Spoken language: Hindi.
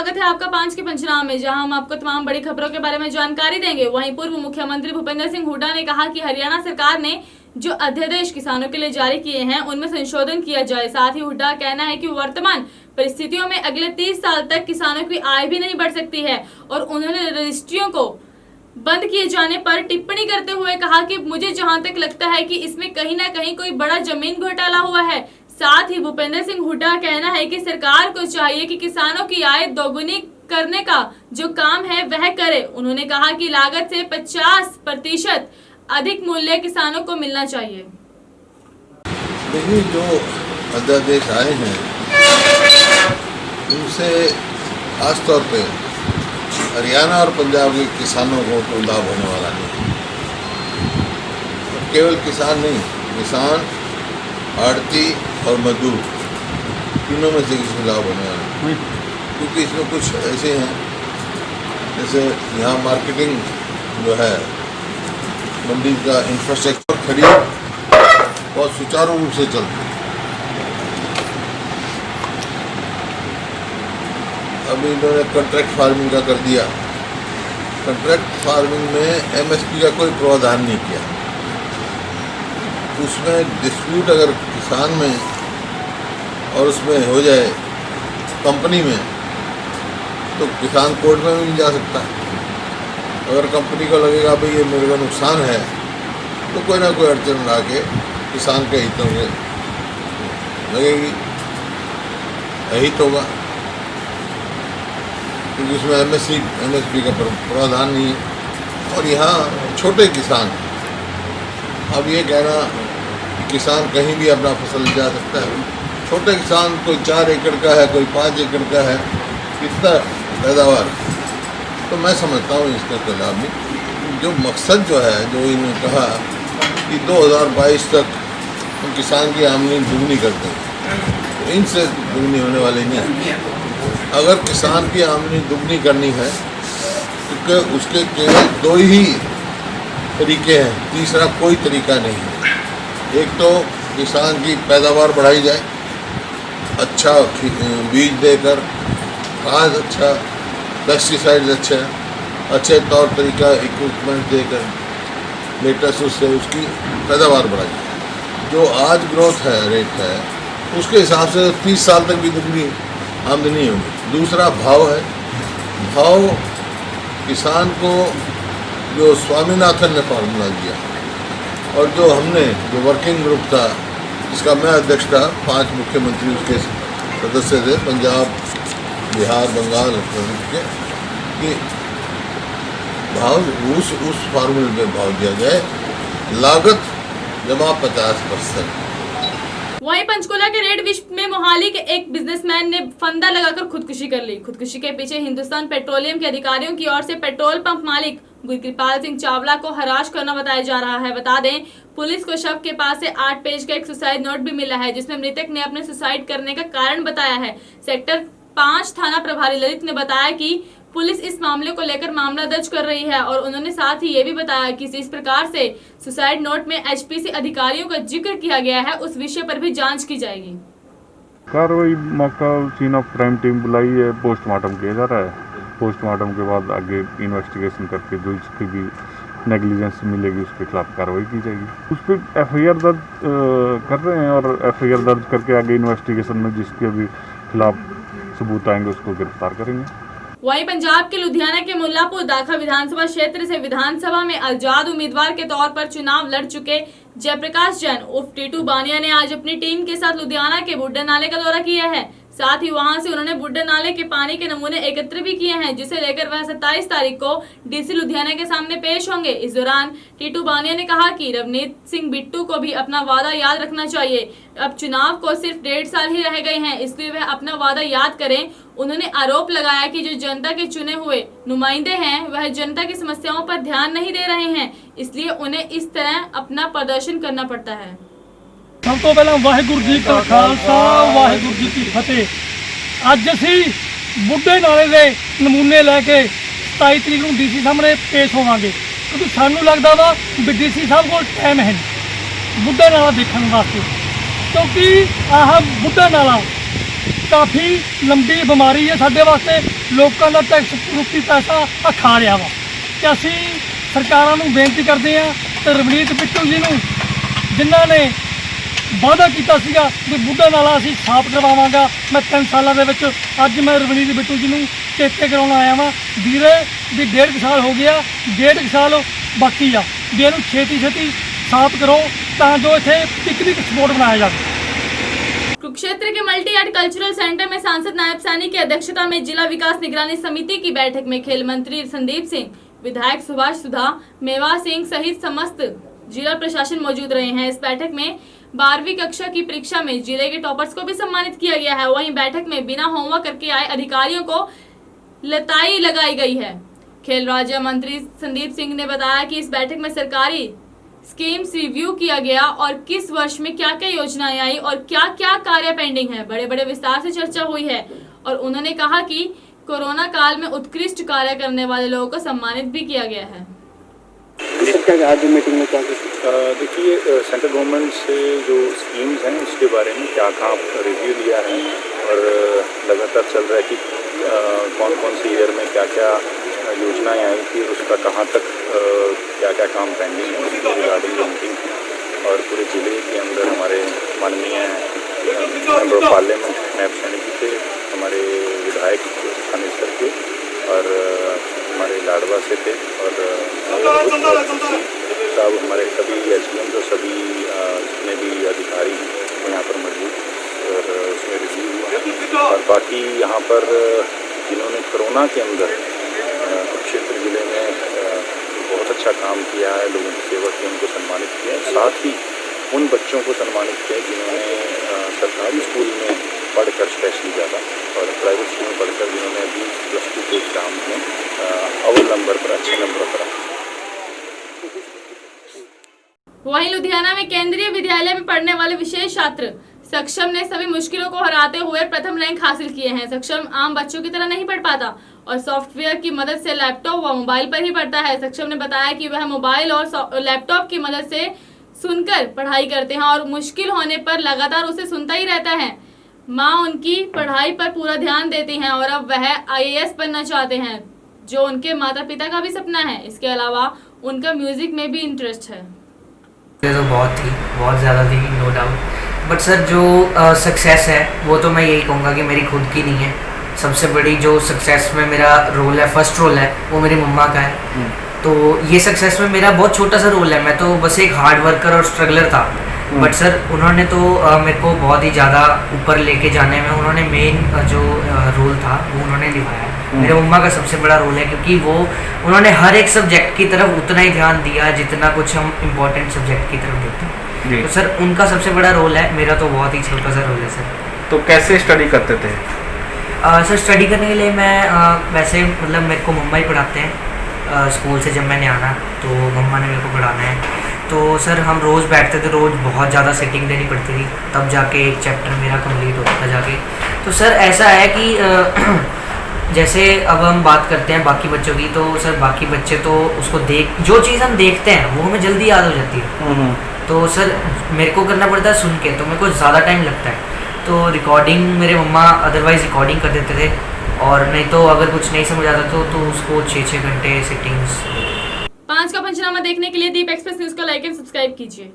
स्वागत है आपका 5 के पंचनामे में, जहां हम आपको तमाम बड़ी खबरों के बारे में जानकारी देंगे। वहीं पूर्व मुख्यमंत्री भूपेंद्र सिंह हुड्डा ने कहा कि हरियाणा सरकार ने जो अध्यादेश किसानों के लिए जारी किए हैं उनमें संशोधन किया जाए। साथ ही हुड्डा का कहना है कि वर्तमान परिस्थितियों में अगले 30 साल तक किसानों की आय भी नहीं बढ़ सकती है और उन्होंने रजिस्ट्रियों को बंद किए जाने पर टिप्पणी करते हुए कहा कि मुझे जहां तक लगता है कि इसमें कहीं ना कहीं कोई बड़ा जमीन घोटाला हुआ है। साथ ही भूपेंद्र सिंह हुड्डा का कहना है कि सरकार को चाहिए कि किसानों की आय दोगुनी करने का जो काम है वह करे। उन्होंने कहा कि लागत से 50% अधिक मूल्य किसानों को मिलना चाहिए। देखिए, जो अध्यादेश आए हैं उनसे खासतौर पे हरियाणा और पंजाब के किसानों को तो लाभ होने वाला नहीं। केवल किसान नहीं, किसान, आड़ती और मजदूर तीनों में से किसी लाभ होने वाला नहीं, क्योंकि इसमें कुछ ऐसे हैं जैसे यहाँ मार्केटिंग जो है, मंडी का इंफ्रास्ट्रक्चर, खरीद बहुत सुचारू रूप से चलती है। अभी इन्होंने कॉन्ट्रैक्ट फार्मिंग का कर दिया। कॉन्ट्रैक्ट फार्मिंग में एमएसपी का कोई प्रावधान नहीं किया। उसमें डिस्प्यूट अगर किसान में और उसमें हो जाए कंपनी में, तो किसान कोर्ट में भी नहीं जा सकता। अगर कंपनी को लगेगा भाई ये मेरे को नुकसान है, तो कोई ना कोई अड़चन ला के किसान के हितों में लगेगी, अहित होगा, क्योंकि उसमें एमएसपी का प्रावधान नहीं है। और यहाँ छोटे किसान, अब ये कहना किसान कहीं भी अपना फसल ले जा सकता है। छोटे किसान कोई 4 एकड़ का है, कोई 5 एकड़ का है, कितना पैदावार, तो मैं समझता हूँ इसका कोई लाभ नहीं। जो मकसद जो है, जो इन्होंने कहा कि 2022 तक हम किसान की आमदनी दुगनी कर देंगे, तो इनसे दुगनी होने वाली नहीं है। अगर किसान की आमदनी दुगनी करनी है तो उसके केवल 2 ही तरीके हैं, तीसरा कोई तरीका नहीं है। एक तो किसान की पैदावार बढ़ाई जाए, अच्छा बीज देकर, खाद अच्छा, पेस्टिसाइड्स अच्छे तौर तरीका इक्विपमेंट देकर लेटेस्ट उससे उसकी पैदावार बढ़ाई। जो आज ग्रोथ है, रेट है, उसके हिसाब से 30 साल तक भी दुगनी आमदनी होगी। दूसरा भाव है। भाव किसान को जो स्वामीनाथन ने फार्मूला दिया और जो हमने, जो वर्किंग ग्रुप था जिसका मैं अध्यक्ष था, 5 मुख्यमंत्री उसके सदस्य थे, पंजाब, बिहार, बंगाल के, कि भाव उस फार्मूले में भाव दिया जाए, लागत जमा 50%। वहीं पंचकुला के रेड विश्व में मोहाली के एक बिजनेसमैन ने फंदा लगाकर खुदकुशी कर ली। खुदकुशी के पीछे हिंदुस्तान पेट्रोलियम के अधिकारियों की ओर से पेट्रोल पंप मालिक गुरकृपाल सिंह चावला को हराश करना बताया जा रहा है। बता दें, पुलिस को शव के पास से 8 पेज का एक सुसाइड नोट भी मिला है, जिसमें मृतक ने अपने सुसाइड करने का कारण बताया है। सेक्टर 5 थाना प्रभारी ललित ने बताया कि पुलिस इस मामले को लेकर मामला दर्ज कर रही है और उन्होंने साथ ही ये भी बताया कि इस प्रकार से सुसाइड नोट में एचपीसी अधिकारियों का जिक्र किया गया है, उस विषय पर भी जांच की जाएगी। कार्रवाई मौका सीन ऑफ क्राइम टीम बुलाई है, पोस्टमार्टम किया जा रहा है। पोस्टमार्टम के बाद आगे इन्वेस्टिगेशन करके जो इसकी भी नेग्लिजेंस मिलेगी उसके खिलाफ कार्रवाई की जाएगी। उस पर एफआईआर दर्ज कर रहे हैं और एफआईआर दर्ज करके आगे इन्वेस्टिगेशन में जिसके भी खिलाफ सबूत आएंगे उसको गिरफ्तार करेंगे। वहीं पंजाब के लुधियाना के मुल्लापुर दाखा विधानसभा क्षेत्र से विधानसभा में आजाद उम्मीदवार के तौर पर चुनाव लड़ चुके जयप्रकाश जैन उर्फ टीटू बानिया ने आज अपनी टीम के साथ लुधियाना के बुड्ढा नाले का दौरा किया है। साथ ही वहां से उन्होंने बुड्ढा नाले के पानी के नमूने एकत्र भी किए हैं, जिसे लेकर वह 27 तारीख को डीसी लुधियाना के सामने पेश होंगे। इस दौरान टीटू बानिया ने कहा कि रवनीत सिंह बिट्टू को भी अपना वादा याद रखना चाहिए। अब चुनाव को सिर्फ 1.5 साल ही रह गए हैं, इसलिए वह अपना वादा याद करें। उन्होंने आरोप लगाया कि जो जनता के चुने हुए नुमाइंदे हैं वह जनता की समस्याओं पर ध्यान नहीं दे रहे हैं, इसलिए उन्हें इस तरह अपना प्रदर्शन करना पड़ता है। सब तो पहला वाहिगुरू जी का खालसा वाहिगुरू जी की फतेह। अज असी बुढ़े नाले के नमूने लैके 27 तरीक को डीसी सामने पेश होवांगे, क्योंकि सानू लगता वा भी डीसी साहब को टाइम है बुढ़ा नाला देखने वास्ते, क्योंकि आह बुढ़ा नाला काफ़ी लंबी बीमारी है साडे वास्ते। ਲੋਕਾਂ ਦਾ ਟੈਕਸ ਰੂਪੀ ਪੈਸਾ ਆ ਖਾ ਰਿਹਾ ਵਾ ਤੇ ਅਸੀਂ ਸਰਕਾਰਾਂ ਨੂੰ ਬੇਨਤੀ ਕਰਦੇ ਹਾਂ ਤੇ ਰਵਨੀਤ ਬਿੱਟੂ ਜੀ ਨੂੰ, ਜਿਨ੍ਹਾਂ ਨੇ ਵਾਅਦਾ ਕੀਤਾ ਸੀਗਾ ਵੀ ਬੁੱਢਾ ਨਾਲਾ ਅਸੀਂ ਸਾਫ਼ ਕਰਵਾਵਾਂਗਾ। ਮੈਂ 3 ਸਾਲਾਂ ਦੇ ਵਿੱਚ ਅੱਜ ਮੈਂ ਰਵਨੀਤ ਬਿੱਟੂ ਜੀ ਨੂੰ ਚੇਤੇ ਕਰਾਉਣ ਆਇਆ ਵਾਂ ਵੀਰੇ ਵੀ 1.5 ਸਾਲ ਹੋ ਗਿਆ, 1.5 ਸਾਲ ਬਾਕੀ ਆ ਵੀ ਇਹਨੂੰ ਛੇਤੀ साफ करो ताकि इत्थे पिकनिक स्पॉट बनाया जाए। कुरुक्षेत्र के मल्टी आर्ट कल्चरल सेंटर में सांसद नायब सैनी की अध्यक्षता में जिला विकास निगरानी समिति की बैठक में खेल मंत्री संदीप सिंह, विधायक सुभाष सुधा, मेवा सिंह सहित समस्त जिला प्रशासन मौजूद रहे हैं। इस बैठक में 12वीं कक्षा की परीक्षा में जिले के टॉपर्स को भी सम्मानित किया गया है। वहीं बैठक में बिना होमवर्क करके आए अधिकारियों को लताई लगाई गई है। खेल राज्य मंत्री संदीप सिंह ने बताया कि इस बैठक में सरकारी स्कीम्स रिव्यू किया गया और किस वर्ष में क्या क्या योजनाएं आई और क्या क्या कार्य पेंडिंग है, बड़े बड़े विस्तार से चर्चा हुई है। और उन्होंने कहा कि कोरोना काल में उत्कृष्ट कार्य करने वाले लोगों को सम्मानित भी किया गया है। आज मीटिंग में क्या देखिए, सेंट्रल गवर्नमेंट से जो स्कीम्स हैं उसके बारे में क्या कहाँ रिव्यू लिया है और लगातार चल रहा है कि कौन कौन सी ईयर में क्या क्या योजनाएं आई थी और उसका कहाँ तक क्या क्या काम पेंडिंग है उसकी रिगार्डिंग मीटिंग। और पूरे ज़िले के अंदर हमारे माननीय member of parliament Nayab Saini ji थे, हमारे विधायक स्थानीय स्तर के और हमारे लाडवा से थे और साहब हमारे सभी एसडीएम जो सभी जितने भी अधिकारी यहाँ पर मौजूद और उसमें रिव्यू हुआ। और बाकी यहाँ पर जिन्होंने कोरोना के अंदर कुरुक्षेत्र जिले में बहुत अच्छा काम किया है, लोगों की सेवा की, उनको सम्मानित किया। साथ ही उन बच्चों को सम्मानित किया जिन्होंने सरकारी स्कूल में पढ़कर स्पेशली ज़्यादा और प्राइवेट स्कूल में पढ़कर जिन्होंने अभी +2 के एग्जाम में अव्वल नंबर पर अच्छे नंबर पर। वहीं लुधियाना में केंद्रीय विद्यालय में पढ़ने वाले विशेष छात्र सक्षम ने सभी मुश्किलों को हराते हुए प्रथम रैंक हासिल किए हैं। सक्षम आम बच्चों की तरह नहीं पढ़ पाता और सॉफ्टवेयर की मदद से लैपटॉप व मोबाइल पर ही पढ़ता है। सक्षम ने बताया कि वह मोबाइल और लैपटॉप की मदद से सुनकर पढ़ाई करते हैं और मुश्किल होने पर लगातार उसे सुनता ही रहता है। माँ उनकी पढ़ाई पर पूरा ध्यान देती हैं और अब वह IAS बनना चाहते हैं, जो उनके माता पिता का भी सपना है। इसके अलावा उनका म्यूजिक में भी इंटरेस्ट है। तो बहुत ज़्यादा थी, नो डाउट। बट सर जो सक्सेस है वो तो मैं यही कहूँगा कि मेरी खुद की नहीं है। सबसे बड़ी जो सक्सेस में मेरा रोल है, फर्स्ट रोल है, वो मेरी मम्मा का है। तो ये सक्सेस में मेरा बहुत छोटा सा रोल है। मैं तो बस एक हार्ड वर्कर और स्ट्रगलर था। बट सर उन्होंने तो मेरे को बहुत ही ज़्यादा ऊपर लेके जाने में उन्होंने मेन जो रोल था वो उन्होंने निभाया। मेरे मम्मा का सबसे बड़ा रोल है, क्योंकि वो उन्होंने हर एक सब्जेक्ट की तरफ उतना ही ध्यान दिया जितना कुछ हम इम्पोर्टेंट सब्जेक्ट की तरफ देते हैं। तो सर उनका सबसे बड़ा रोल है, मेरा तो बहुत ही छोटा सा रोल है सर। तो कैसे स्टडी करते थे? सर स्टडी करने के लिए मैं वैसे मतलब मेरे को मम्मा ही पढ़ाते हैं। स्कूल से जब मैंने आना तो मम्मा ने मेरे को पढ़ाना है। तो सर हम रोज़ बैठते थे, रोज़ बहुत ज़्यादा सेटिंग देनी पड़ती थी, तब जाके एक चैप्टर मेरा कंप्लीट होता था जाके। तो सर ऐसा है कि जैसे अब हम बात करते हैं बाकी बच्चों की, तो सर बाकी बच्चे तो उसको जो चीज़ हम देखते हैं वो हमें जल्दी याद हो जाती है। तो सर मेरे को करना पड़ता है सुन के, तो मेरे को ज़्यादा टाइम लगता है। तो रिकॉर्डिंग मेरे मम्मा अदरवाइज़ रिकॉर्डिंग कर देते थे, और नहीं तो अगर कुछ नहीं समझ आता तो उसको 6-6 घंटे सेटिंग्स। 5 का पंचनामा देखने के लिए दीप एक्सप्रेस न्यूज़ को लाइक एंड सब्सक्राइब कीजिए।